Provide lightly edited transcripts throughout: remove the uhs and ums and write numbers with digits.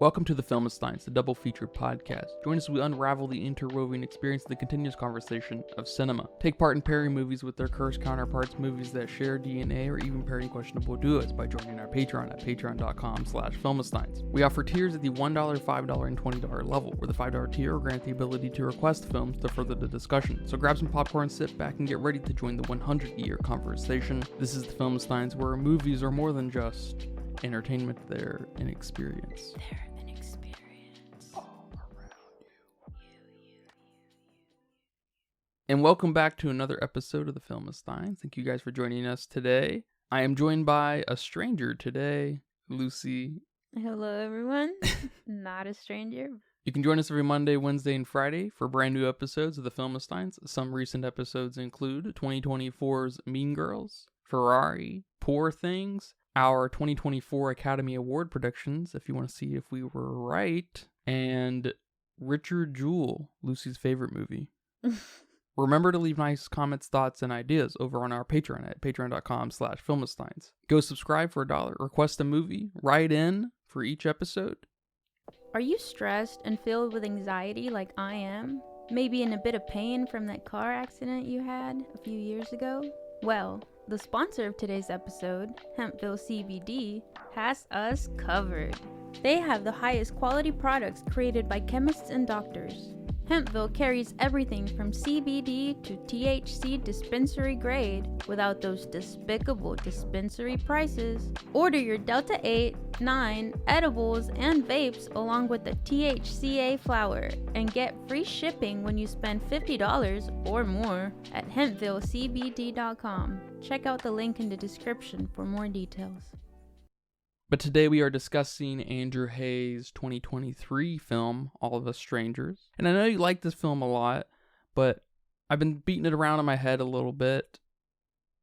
Welcome to the Filmistines, the double featured podcast. Join us as we unravel the interwoven experience of the continuous conversation of cinema. Take part in pairing movies with their cursed counterparts, movies that share DNA, or even pairing questionable duos by joining our Patreon at patreon.com/Filmistines. We offer tiers at the $1, $5, and $20 level, where the $5 tier will grant the ability to request films to further the discussion. So grab some popcorn, sit back, and get ready to join the 100-year conversation. This is the Filmistines, where movies are more than just entertainment, they're an experience. And welcome back to another episode of the Filmistines. Thank you guys for joining us today. I am joined by a stranger today, Lucy. Hello, everyone. Not a stranger. You can join us every Monday, Wednesday, and Friday for brand new episodes of the Filmistines. Some recent episodes include 2024's Mean Girls, Ferrari, Poor Things, our 2024 Academy Award predictions, if you want to see if we were right, and Richard Jewell, Lucy's favorite movie. Remember to leave nice comments, thoughts, and ideas over on our Patreon at patreon.com/Filmistines. Go subscribe for $1, request a movie, write in for each episode. Are you stressed and filled with anxiety like I am? Maybe in a bit of pain from that car accident you had a few years ago? Well, the sponsor of today's episode, Hempville CBD, has us covered. They have the highest quality products created by chemists and doctors. Hempville carries everything from CBD to THC dispensary grade without those despicable dispensary prices. Order your Delta 8, 9 edibles and vapes along with the THCA flower and get free shipping when you spend $50 or more at HempvilleCBD.com. Check out the link in the description for more details. But today we are discussing Andrew Haigh's 2023 film, All of Us Strangers. And I know you like this film a lot, but I've been beating it around in my head a little bit.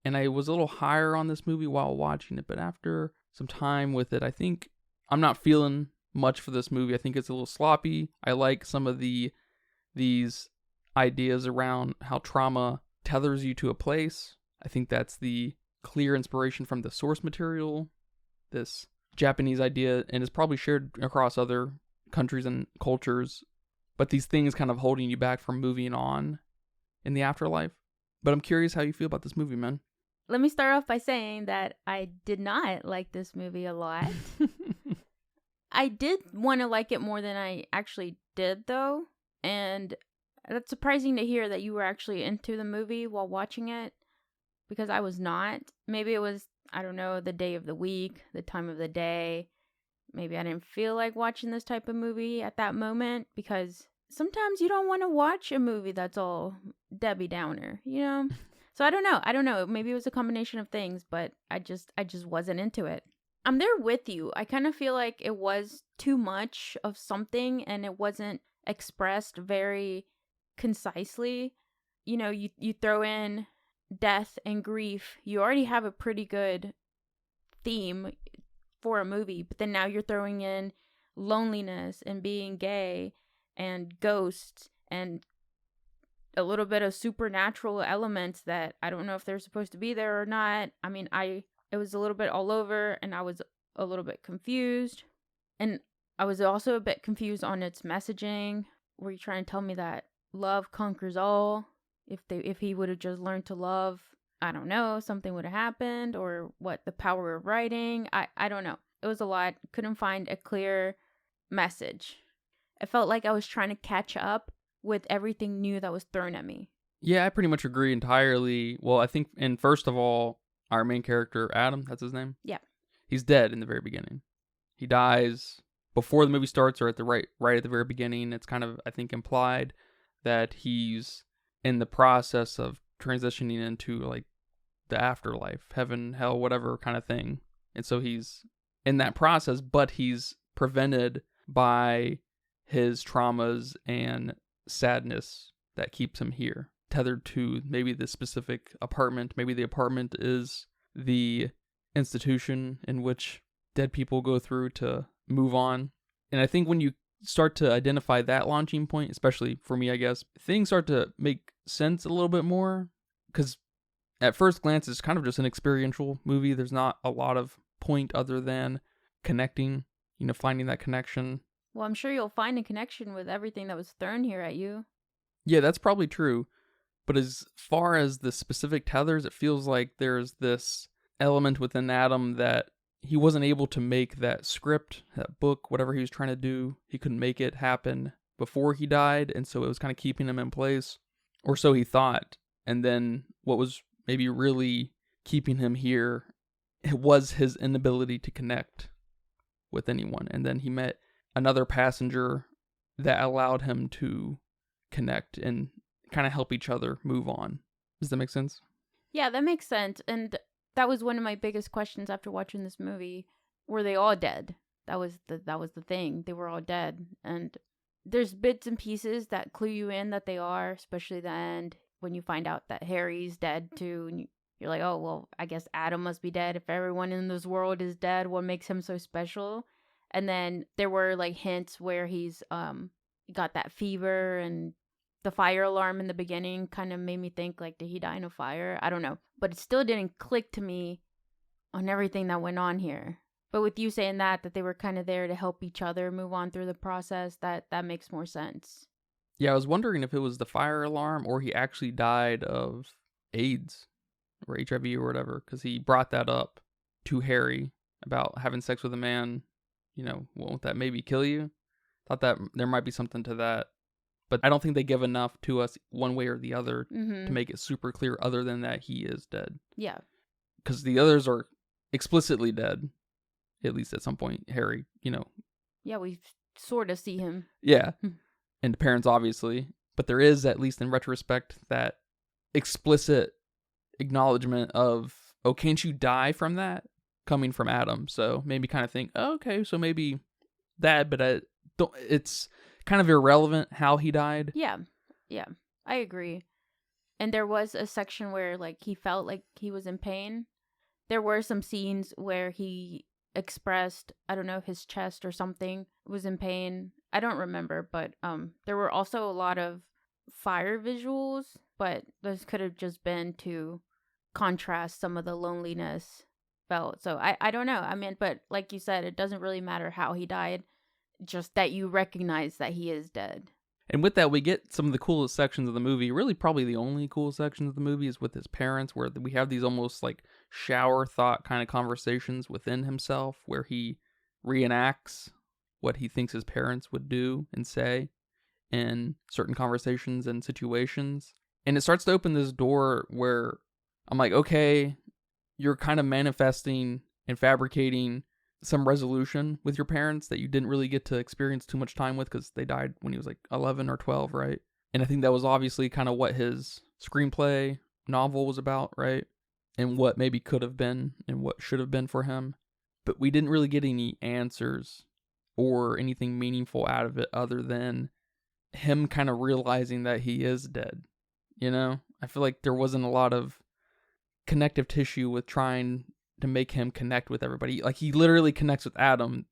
And I was a little higher on this movie while watching it, but after some time with it, I think I'm not feeling much for this movie. I think it's a little sloppy. I like some of these ideas around how trauma tethers you to a place. I think that's the clear inspiration from the source material, this Japanese idea, and is probably shared across other countries and cultures, but these things kind of holding you back from moving on in the afterlife. But I'm curious how you feel about this movie, man. Let me start off by saying that I did not like this movie a lot. I did want to like it more than I actually did, though, and that's surprising to hear that you were actually into the movie while watching it, because I was not. Maybe it was, I don't know, the day of the week, the time of the day. Maybe I didn't feel like watching this type of movie at that moment, because sometimes you don't want to watch a movie that's all Debbie Downer, you know? So I don't know. Maybe it was a combination of things, but I just wasn't into it. I'm there with you. I kind of feel like it was too much of something and it wasn't expressed very concisely. You know, you throw in death and grief, you already have a pretty good theme for a movie, but then now you're throwing in loneliness and being gay and ghosts and a little bit of supernatural elements that I don't know if they're supposed to be there or not. I mean, it was a little bit all over, and I was a little bit confused, and I was also a bit confused on its messaging. Were you trying to tell me that love conquers all? If he would have just learned to love, I don't know, something would have happened, or what, the power of writing. I don't know. It was a lot. Couldn't find a clear message. It felt like I was trying to catch up with everything new that was thrown at me. Yeah, I pretty much agree entirely. Well, I think, and first of all, our main character, Adam, that's his name? Yeah. He's dead in the very beginning. He dies before the movie starts, or at the right at the very beginning. It's kind of, I think, implied that he's in the process of transitioning into like the afterlife, heaven, hell, whatever kind of thing. And so he's in that process, but he's prevented by his traumas and sadness that keeps him here, tethered to maybe the specific apartment. Maybe the apartment is the institution in which dead people go through to move on. And I think when you start to identify that launching point, especially for me, I guess, things start to make sense a little bit more, because at first glance it's kind of just an experiential movie. There's not a lot of point other than connecting, finding that connection. Well, I'm sure you'll find a connection with everything that was thrown here at you. Yeah, that's probably true. But as far as the specific tethers, it feels like there's this element within Adam that he wasn't able to make that script, that book, whatever he was trying to do. He couldn't make it happen before he died, and so it was kind of keeping him in place. Or so he thought. And then what was maybe really keeping him here, it was his inability to connect with anyone. And then he met another passenger that allowed him to connect and kind of help each other move on. Does that make sense? Yeah, that makes sense. And that was one of my biggest questions after watching this movie. Were they all dead? That was the thing. They were all dead. And there's bits and pieces that clue you in that they are, especially the end when you find out that Harry's dead too. And you're like, oh, well, I guess Adam must be dead. If everyone in this world is dead, what makes him so special? And then there were like hints where he's got that fever, and the fire alarm in the beginning kind of made me think, like, did he die in a fire? I don't know. But it still didn't click to me on everything that went on here. But with you saying that they were kind of there to help each other move on through the process, that makes more sense. Yeah, I was wondering if it was the fire alarm or he actually died of AIDS or HIV or whatever, because he brought that up to Harry about having sex with a man. Won't that maybe kill you? Thought that there might be something to that. But I don't think they give enough to us one way or the other to make it super clear other than that he is dead. Yeah. Because the others are explicitly dead, at least at some point. Harry, Yeah, we sort of see him. Yeah. And the parents, obviously. But there is, at least in retrospect, that explicit acknowledgement of, oh, can't you die from that? Coming from Adam. So maybe kind of think, oh, okay, so maybe that, but it's kind of irrelevant how he died. Yeah, I agree. And there was a section where, like, he felt like he was in pain. There were some scenes where he expressed, I don't know, his chest or something was in pain. I don't remember, but there were also a lot of fire visuals, but those could have just been to contrast some of the loneliness felt. So I don't know. I mean, but like you said, it doesn't really matter how he died, just that you recognize that he is dead. And with that, we get some of the coolest sections of the movie. Really, probably the only cool section of the movie is with his parents, where we have these almost like shower thought kind of conversations within himself, where he reenacts what he thinks his parents would do and say in certain conversations and situations. And it starts to open this door where I'm like, okay, you're kind of manifesting and fabricating some resolution with your parents that you didn't really get to experience too much time with because they died when he was like 11 or 12, right? And I think that was obviously kind of what his screenplay novel was about, right? And what maybe could have been and what should have been for him. But we didn't really get any answers or anything meaningful out of it other than him kind of realizing that he is dead. I feel like there wasn't a lot of connective tissue with trying to make him connect with everybody. Like, he literally connects with Adam.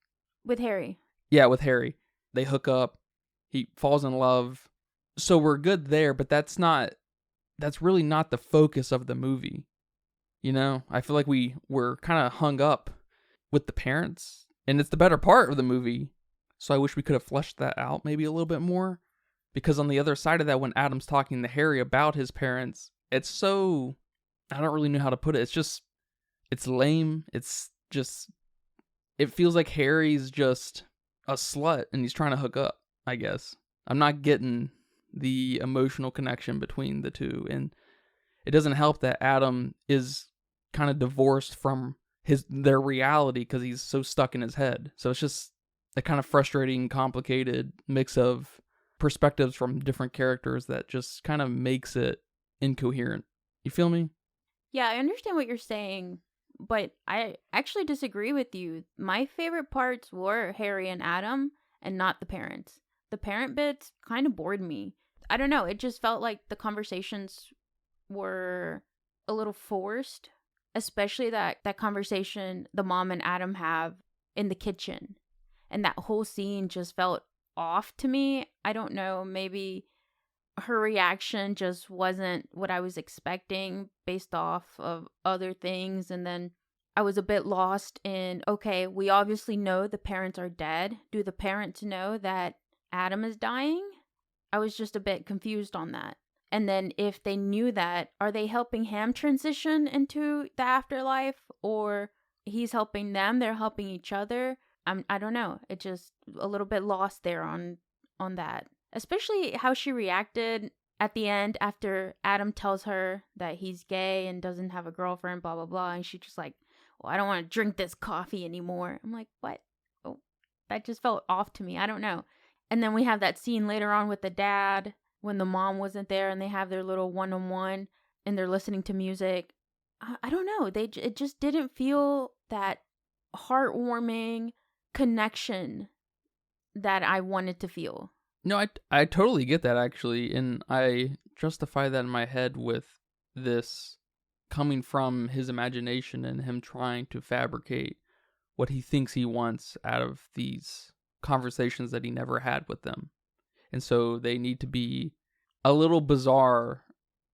With Harry. Yeah, with Harry. They hook up. He falls in love. So we're good there, but that's really not the focus of the movie. I feel like we were kind of hung up with the parents, and it's the better part of the movie. So I wish we could have fleshed that out maybe a little bit more. Because on the other side of that, when Adam's talking to Harry about his parents, it's so, I don't really know how to put it. It's lame. It feels like Harry's just a slut and he's trying to hook up, I guess. I'm not getting the emotional connection between the two. And it doesn't help that Adam is kind of divorced from their reality because he's so stuck in his head. So it's just a kind of frustrating, complicated mix of perspectives from different characters that just kind of makes it incoherent. You feel me? Yeah, I understand what you're saying, but I actually disagree with you. My favorite parts were Harry and Adam and not the parents. The parent bits kind of bored me. I don't know, it just felt like the conversations were a little forced, especially that conversation the mom and Adam have in the kitchen. And that whole scene just felt off to me. I don't know, maybe her reaction just wasn't what I was expecting based off of other things. And then I was a bit lost in, okay, we obviously know the parents are dead. Do the parents know that Adam is dying? I was just a bit confused on that. And then if they knew that, are they helping him transition into the afterlife, or he's helping them, they're helping each other? I don't know. It just a little bit lost there on that. Especially how she reacted at the end after Adam tells her that he's gay and doesn't have a girlfriend, blah blah blah, and she's just like, "Well, I don't want to drink this coffee anymore." I'm like, "What?" Oh, that just felt off to me. I don't know. And then we have that scene later on with the dad when the mom wasn't there, and they have their little one-on-one and they're listening to music. I don't know. It just didn't feel that heartwarming connection that I wanted to feel. No, I totally get that, actually, and I justify that in my head with this coming from his imagination and him trying to fabricate what he thinks he wants out of these conversations that he never had with them. And so they need to be a little bizarre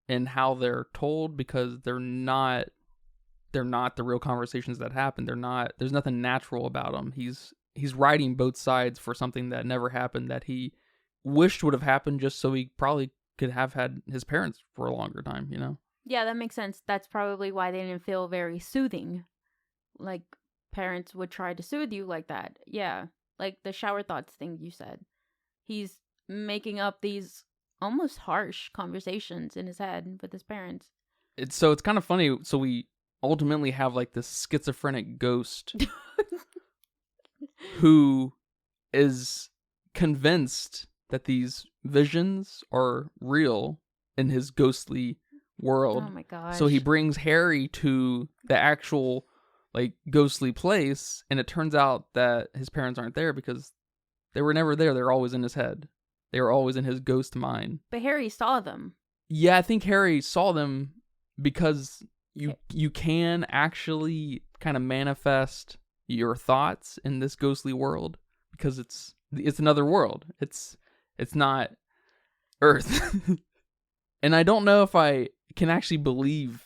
in how they're told, because they're not the real conversations that happen. There's nothing natural about them. He's writing both sides for something that never happened, that he wished would have happened, just so he probably could have had his parents for a longer time, you know? Yeah, that makes sense. That's probably why they didn't feel very soothing. Like, parents would try to soothe you like that. Yeah, like the shower thoughts thing you said. He's making up these almost harsh conversations in his head with his parents. It's kind of funny. So we ultimately have like this schizophrenic ghost who is convinced that these visions are real in his ghostly world. Oh my gosh. So he brings Harry to the actual like ghostly place, and it turns out that his parents aren't there because they were never there. They're always in his head. They were always in his ghost mind. But Harry saw them. Yeah, I think Harry saw them because you can actually kind of manifest your thoughts in this ghostly world, because it's another world. It's not Earth. And I don't know if I can actually believe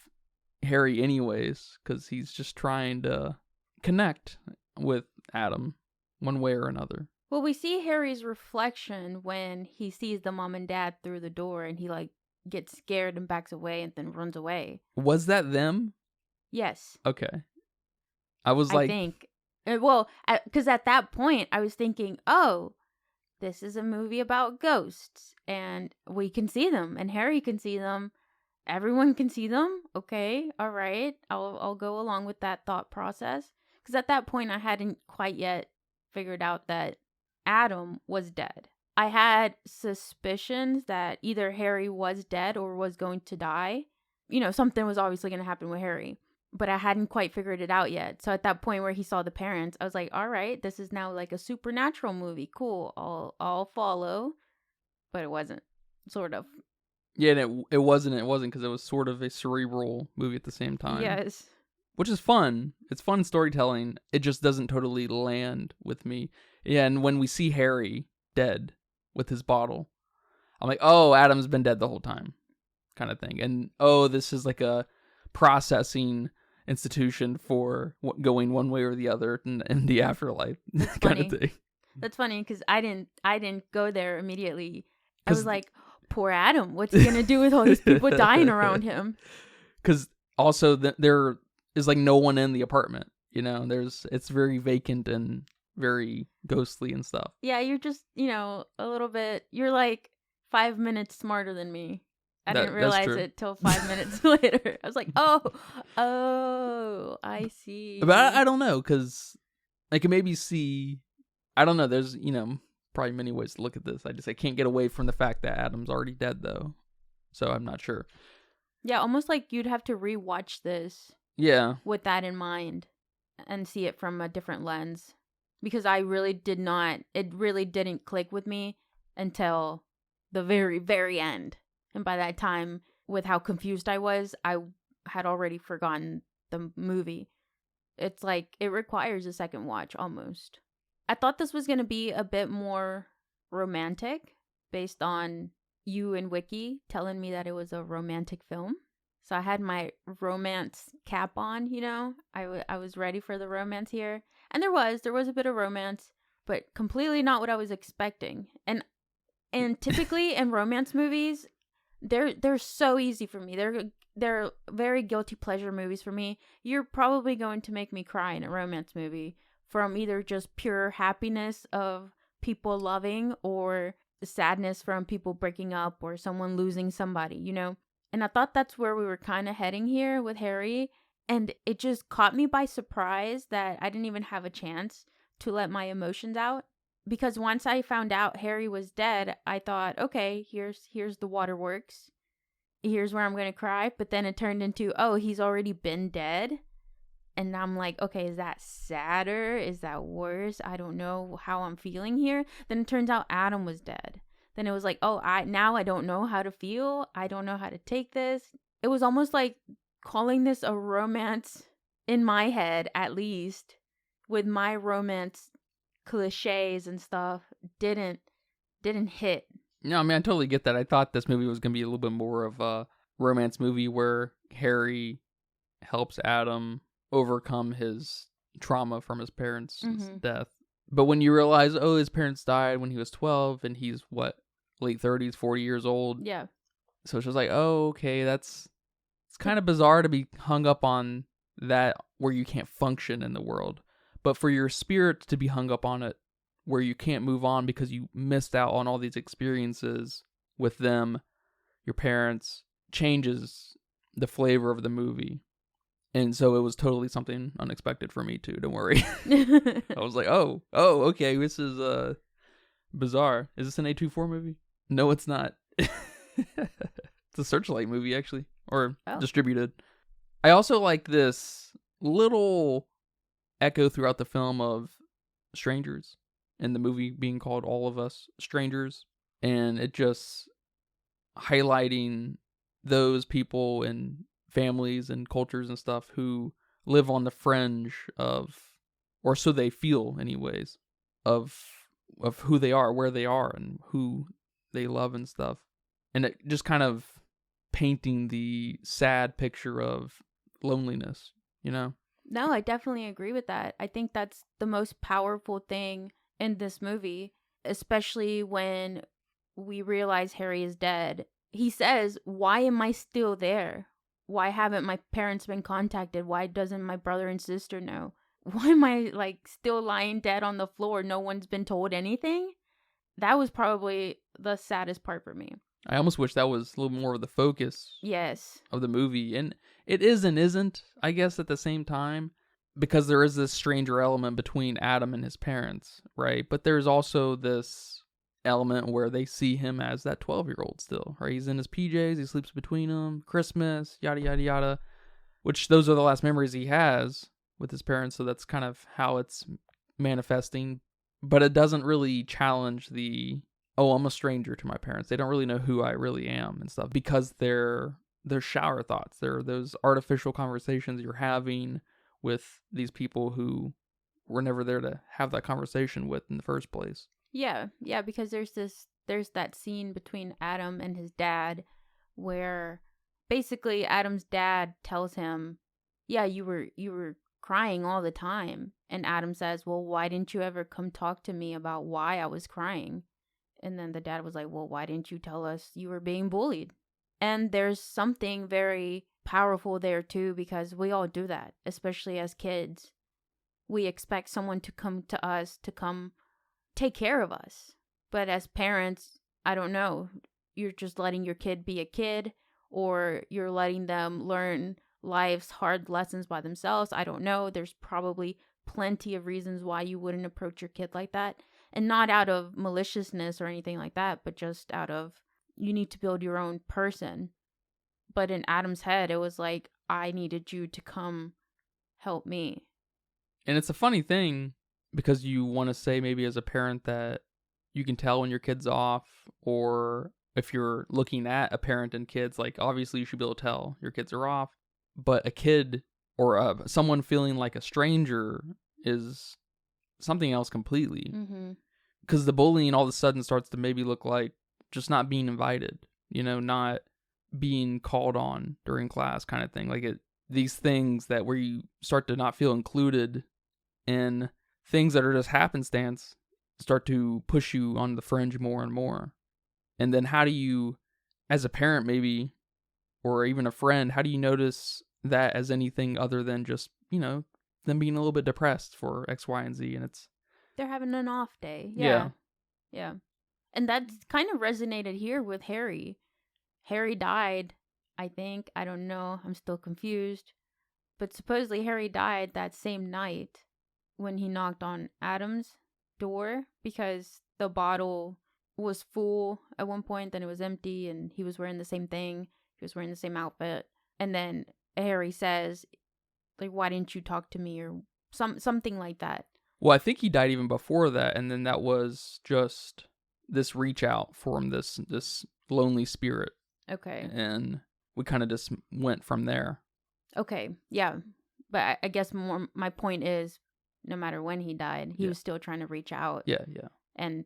Harry anyways, because he's just trying to connect with Adam one way or another. Well, we see Harry's reflection when he sees the mom and dad through the door, and he like gets scared and backs away and then runs away. Was that them? Yes. Okay. I think. Well, because at that point I was thinking, oh, this is a movie about ghosts, and we can see them, and Harry can see them. Everyone can see them. Okay, all right. I'll go along with that thought process. Because at that point I hadn't quite yet figured out that Adam was dead. I had suspicions that either Harry was dead or was going to die. You know, something was obviously going to happen with Harry. But I hadn't quite figured it out yet. So at that point where he saw the parents, I was like, all right, this is now like a supernatural movie. Cool. I'll follow. But it wasn't. Sort of. Yeah, and it wasn't because it was sort of a cerebral movie at the same time. Yes. Which is fun. It's fun storytelling. It just doesn't totally land with me. Yeah, and when we see Harry dead with his bottle, I'm like, oh, Adam's been dead the whole time, kind of thing. And, oh, this is like a processing institution for going one way or the other in the afterlife kind of thing. That's funny, because I didn't go there immediately. I was like, poor Adam, what's he gonna do with all these people dying around him? Because also there is like no one in the apartment, you know. It's very vacant and very ghostly and stuff. Yeah, you're just, a little bit, you're like 5 minutes smarter than me. I didn't realize it till 5 minutes later. I was like, oh, I see. But I don't know, because I can maybe see, I don't know, there's, probably many ways to look at this. I can't get away from the fact that Adam's already dead, though. So I'm not sure. Yeah, almost like you'd have to rewatch this. Yeah. With that in mind and see it from a different lens. Because it really didn't click with me until the very, very end. And by that time, with how confused I was, I had already forgotten the movie. It's like, it requires a second watch, almost. I thought this was going to be a bit more romantic, based on you and Wiki telling me that it was a romantic film. So I had my romance cap on, you know. I was ready for the romance here. And there was a bit of romance, but completely not what I was expecting. And typically in romance movies, they're so easy for me. They're very guilty pleasure movies for me. You're probably going to make me cry in a romance movie from either just pure happiness of people loving or sadness from people breaking up or someone losing somebody, you know? And I thought that's where we were kind of heading here with Harry. And it just caught me by surprise that I didn't even have a chance to let my emotions out. Because once I found out Harry was dead, I thought, okay, here's the waterworks. Here's where I'm going to cry. But then it turned into, oh, he's already been dead. And I'm like, okay, is that sadder? Is that worse? I don't know how I'm feeling here. Then it turns out Adam was dead. Then it was like, oh, now I don't know how to feel. I don't know how to take this. It was almost like calling this a romance in my head, at least, with my romance cliches and stuff, didn't hit. No, I mean, I totally get that. I thought this movie was going to be a little bit more of a romance movie where Harry helps Adam overcome his trauma from his parents' death. But when you realize, oh, his parents died when he was 12 and he's, what, late 30s, 40 years old? Yeah. So it's just like, oh, okay, it's kind of bizarre to be hung up on that where you can't function in the world. But for your spirit to be hung up on it where you can't move on because you missed out on all these experiences with them, your parents, changes the flavor of the movie. And so it was totally something unexpected for me too, don't worry. I was like, oh, okay, this is bizarre. Is this an A24 movie? No, it's not. It's a Searchlight movie, actually, or distributed. I also like this little echo throughout the film of strangers, and the movie being called All of Us Strangers, and it just highlighting those people and families and cultures and stuff who live on the fringe of, or so they feel anyways, of who they are, where they are, and who they love and stuff. And it just kind of painting the sad picture of loneliness, you know? No, I definitely agree with that. I think that's the most powerful thing in this movie, especially when we realize Harry is dead. He says, why am I still there? Why haven't my parents been contacted? Why doesn't my brother and sister know? Why am I like still lying dead on the floor? No one's been told anything? That was probably the saddest part for me. I almost wish that was a little more of the focus of the movie. And it is and isn't, I guess, at the same time, because there is this stranger element between Adam and his parents, right? But there's also this element where they see him as that 12-year-old still, right? He's in his PJs, he sleeps between them, Christmas, yada, yada, yada, which those are the last memories he has with his parents, so that's kind of how it's manifesting. But it doesn't really challenge the, oh, I'm a stranger to my parents. They don't really know who I really am and stuff, because they're shower thoughts. They're those artificial conversations you're having with these people who were never there to have that conversation with in the first place. Yeah, because there's that scene between Adam and his dad where basically Adam's dad tells him, yeah, you were crying all the time. And Adam says, well, why didn't you ever come talk to me about why I was crying? And then the dad was like, well, why didn't you tell us you were being bullied? And there's something very powerful there too, because we all do that, especially as kids. We expect someone to come to us, to come take care of us. But as parents, I don't know, you're just letting your kid be a kid, or you're letting them learn life's hard lessons by themselves. I don't know. There's probably plenty of reasons why you wouldn't approach your kid like that. And not out of maliciousness or anything like that, but just out of, you need to build your own person. But in Adam's head, it was like, I needed you to come help me. And it's a funny thing, because you want to say maybe as a parent that you can tell when your kid's off, or if you're looking at a parent and kids, like obviously you should be able to tell your kids are off. But a kid or someone feeling like a stranger is something else completely. Because the bullying all of a sudden starts to maybe look like just not being invited, not being called on during class kind of thing. Like these things that where you start to not feel included in things that are just happenstance start to push you on the fringe more and more. And then how do you, as a parent maybe, or even a friend, how do you notice that as anything other than just, them being a little bit depressed for X, Y, and Z? And they're having an off day. Yeah. Yeah. And that's kind of resonated here with Harry. Harry died, I think. I don't know. I'm still confused. But supposedly Harry died that same night when he knocked on Adam's door because the bottle was full at one point, then it was empty, and he was wearing the same thing. He was wearing the same outfit. And then Harry says, like, why didn't you talk to me? Or something like that. Well, I think he died even before that, and then that was just this reach out for him, this lonely spirit. Okay. And we kind of just went from there. Okay, yeah. But I guess more my point is, no matter when he died, he was still trying to reach out. Yeah. And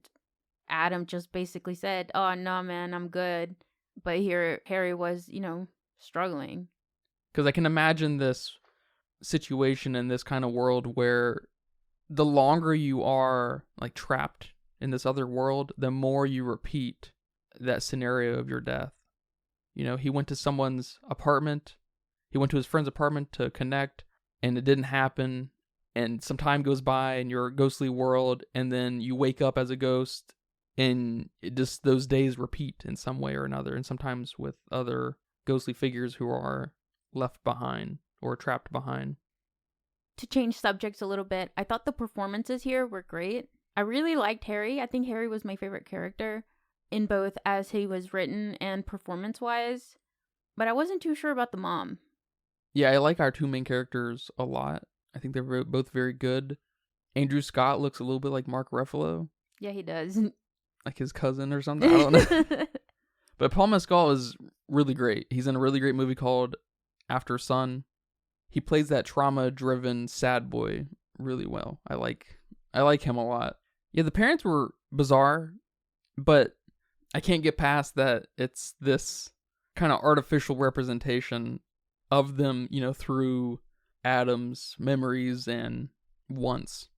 Adam just basically said, oh, no, man, I'm good. But here, Harry was, struggling. Because I can imagine this situation in this kind of world where the longer you are like trapped in this other world, the more you repeat that scenario of your death. He went to someone's apartment. He went to his friend's apartment to connect, and it didn't happen. And some time goes by in your ghostly world, and then you wake up as a ghost, and those days repeat in some way or another, and sometimes with other ghostly figures who are left behind or trapped behind. To change subjects a little bit, I thought the performances here were great. I really liked Harry. I think Harry was my favorite character in both as he was written and performance-wise, but I wasn't too sure about the mom. Yeah, I like our two main characters a lot. I think they're both very good. Andrew Scott looks a little bit like Mark Ruffalo. Yeah, he does. Like his cousin or something. I don't know. But Paul Mescal is really great. He's in a really great movie called After Sun. He plays that trauma-driven sad boy really well. I like him a lot. Yeah, the parents were bizarre, but I can't get past that it's this kind of artificial representation of them, through Adam's memories and wants.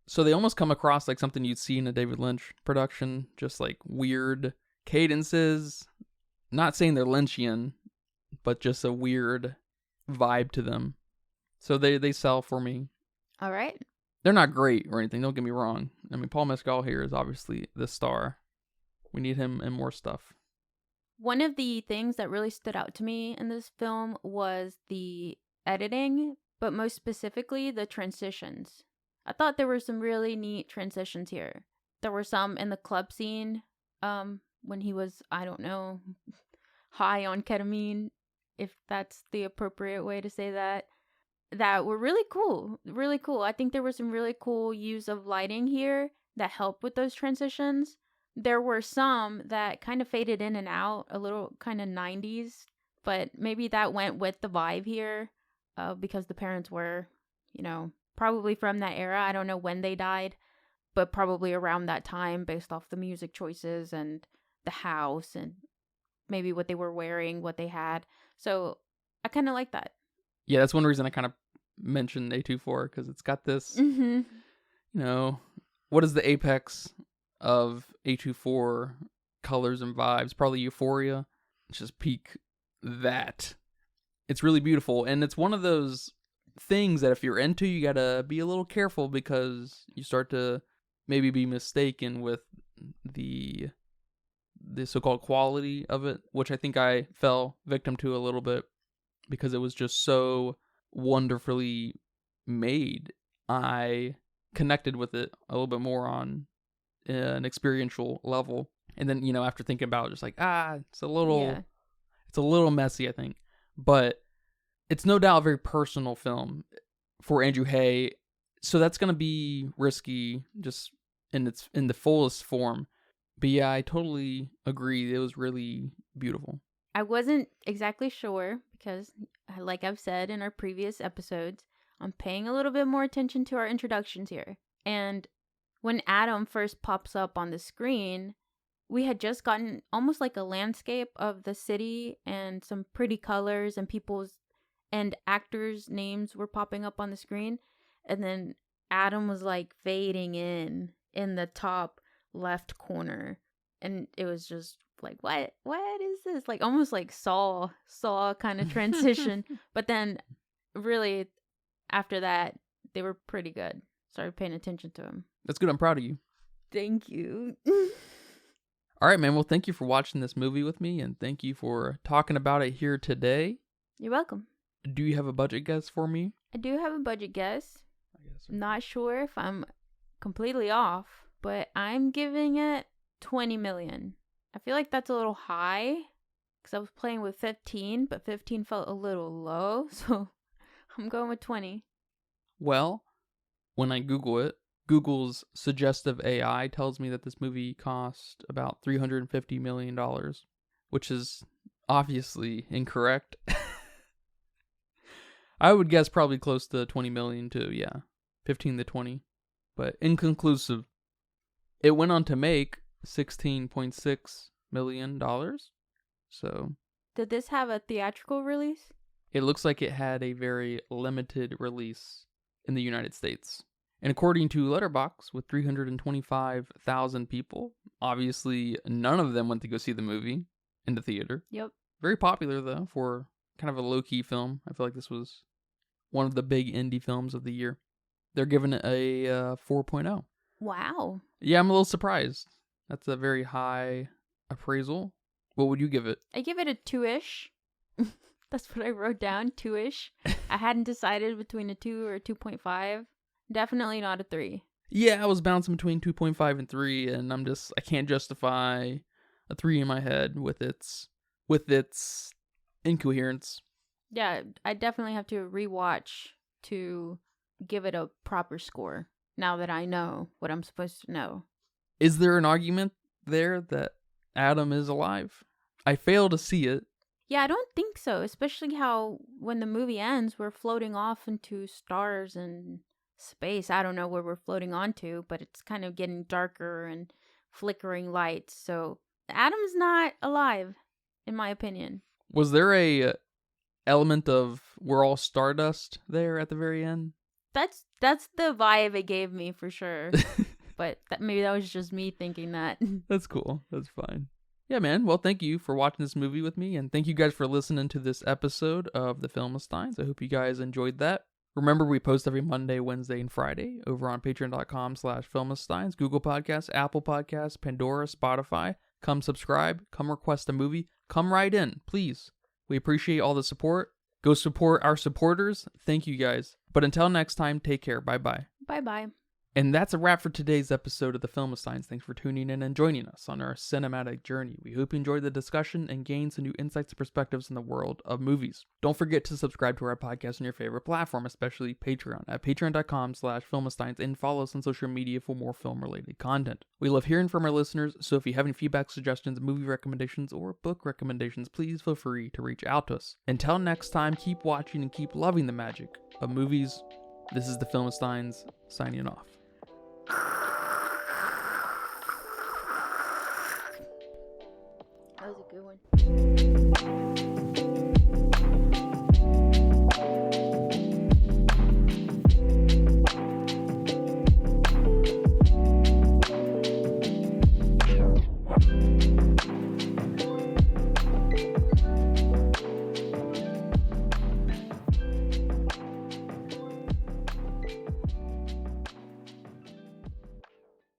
So they almost come across like something you'd see in a David Lynch production, just like weird cadences. Not saying they're Lynchian, but just a weird vibe to them. So they sell for me. All right. They're not great or anything, don't get me wrong. I mean, Paul Mescal here is obviously the star. We need him in more stuff. One of the things that really stood out to me in this film was the editing, but most specifically the transitions. I thought there were some really neat transitions here. There were some in the club scene when he was, I don't know, high on ketamine, if that's the appropriate way to say that were really cool. Really cool. I think there was some really cool use of lighting here that helped with those transitions. There were some that kind of faded in and out, a little kind of 90s, but maybe that went with the vibe here because the parents were, probably from that era. I don't know when they died, but probably around that time based off the music choices and the house and maybe what they were wearing, what they had. So I kind of like that. Yeah, that's one reason I kind of mentioned A24 because it's got this, what is the apex of A24 colors and vibes? Probably Euphoria. It's just peak that. It's really beautiful, and it's one of those things that if you're into, you gotta be a little careful because you start to maybe be mistaken with the so-called quality of it, which I think I fell victim to a little bit because it was just so wonderfully made. I connected with it a little bit more on an experiential level, and then after thinking about it, just like it's a little messy, I think, but it's no doubt a very personal film for Andrew Haigh, so that's gonna be risky just in the fullest form. But yeah, I totally agree. It was really beautiful. I wasn't exactly sure because, like I've said in our previous episodes, I'm paying a little bit more attention to our introductions here. And when Adam first pops up on the screen, we had just gotten almost like a landscape of the city and some pretty colors and people's and actors' names were popping up on the screen. And then Adam was like fading in the top left corner. And it was just like, what is this? Like almost like Saw kind of transition. But then really after that, they were pretty good. Started paying attention to him. That's good. I'm proud of you. Thank you. All right, man. Well, thank you for watching this movie with me, and thank you for talking about it here today. You're welcome. Do you have a budget guess for me? I do have a budget guess. I guess. Not sure if I'm completely off, but I'm giving it 20 million. I feel like that's a little high because I was playing with 15, but 15 felt a little low, so I'm going with 20. Well, when I Google it, Google's suggestive AI tells me that this movie cost about $350 million, which is obviously incorrect. I would guess probably close to 20 million too, yeah. 15 to 20. But inconclusive. It went on to make $16.6 million. So Did this have a theatrical release? it looks like it had a very limited release in the United States. And according to Letterboxd, with 325,000 people, obviously none of them went to go see the movie in the theater. Yep. Very popular, though, for kind of a low-key film. I feel like this was one of the big indie films of the year. They're giving it a 4.0. Wow. Yeah, I'm a little surprised. That's a very high appraisal. What would you give it? I give it a 2-ish. That's what I wrote down, 2-ish. I hadn't decided between a 2 or a 2.5. Definitely not a 3. Yeah, I was bouncing between 2.5 and 3, and I can't justify a 3 in my head with its incoherence. Yeah, I definitely have to rewatch to give it a proper score now that I know what I'm supposed to know. Is there an argument there that Adam is alive? I fail to see it. Yeah, I don't think so, especially how when the movie ends, we're floating off into stars and space. I don't know where we're floating onto, but it's kind of getting darker and flickering lights. So Adam's not alive, in my opinion. Was there a element of we're all stardust there at the very end? That's the vibe it gave me for sure. But maybe that was just me thinking that. That's cool. That's fine. Yeah, man. Well, thank you for watching this movie with me, and thank you guys for listening to this episode of The Filmistines. I hope you guys enjoyed that. Remember, we post every Monday, Wednesday, and Friday over on patreon.com/Filmistines, Google Podcasts, Apple Podcasts, Pandora, Spotify. Come subscribe. Come request a movie. Come right in, please. We appreciate all the support. Go support our supporters. Thank you guys. But until next time, take care. Bye-bye. Bye-bye. And that's a wrap for today's episode of The Filmistines. Thanks for tuning in and joining us on our cinematic journey. We hope you enjoyed the discussion and gained some new insights and perspectives in the world of movies. Don't forget to subscribe to our podcast on your favorite platform, especially Patreon, at patreon.com/Filmistines, and follow us on social media for more film-related content. We love hearing from our listeners, so if you have any feedback, suggestions, movie recommendations, or book recommendations, please feel free to reach out to us. Until next time, keep watching and keep loving the magic of movies. This is The Filmistines, signing off.